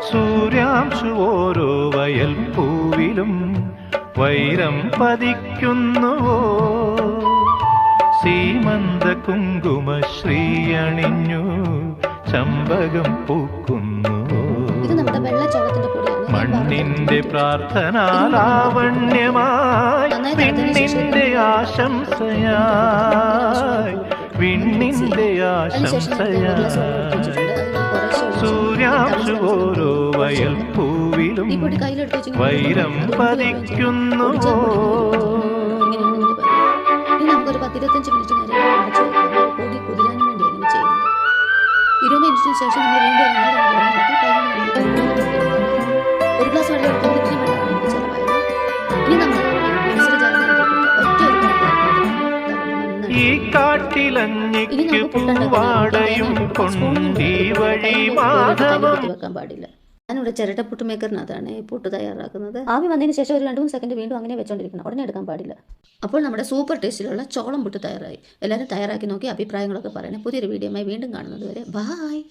സൂര്യാംശു ഓരോ വയൽ പൂവിലും വൈരം പതിക്കുന്നുവോ, സീമന്ത കുങ്കുമ ശ്രീയണിഞ്ഞു ചമ്പകം പൂക്കുന്നുവോ. മണ്ണിന്റെ പ്രാർത്ഥനാലാവണ്യമായി വിണ്ണിന്റെ ആശംസയായി, വിണ്ണിന്റെ ആശംസയായി. സൂര്യാംശു ഓരോ വയൽ പൂവിലും വൈരം പതിക്കുന്നുവോ. നമുക്കൊരു 10-25 മിനിറ്റ് നേരം പൊടി കുതിരാനും വേണ്ടി അങ്ങനെ ചെയ്യുന്നത്. 20 മിനിറ്റിന് ശേഷം നമ്മൾ വീണ്ടും ഒരു ഗ്ലാസ് വെള്ളം എടുത്താൽ ഇത്തിരി വെള്ളം നമുക്ക് ചിലവായത്. ഇനി നമ്മൾ ഈ കാട്ടിലഞ്ഞിക്ക് പൂവാടയും കൊണ്ടീ വഴി മാധവം വെക്കാൻ പാടില്ല. ഞാനിവിടെ ചിരട്ടപ്പുട്ട് മേക്കറിനകത്താണ് ഈ പുട്ട് തയ്യാറാക്കുന്നത്. ആവി വന്നതിന് ശേഷം ഒരു 2-3 സെക്കൻഡ് വീണ്ടും അങ്ങനെ വെച്ചോണ്ടിരിക്കണം, ഉടനെ എടുക്കാൻ പാടില്ല. അപ്പോൾ നമ്മുടെ സൂപ്പർ ടേസ്റ്റിലുള്ള ചോളം പുട്ട് തയ്യാറായി. എല്ലാവരും തയ്യാറാക്കി നോക്കി അഭിപ്രായങ്ങളൊക്കെ പറയണേ. പുതിയൊരു വീഡിയോയുമായി വീണ്ടും കാണുന്നത് വരെ ബായ്.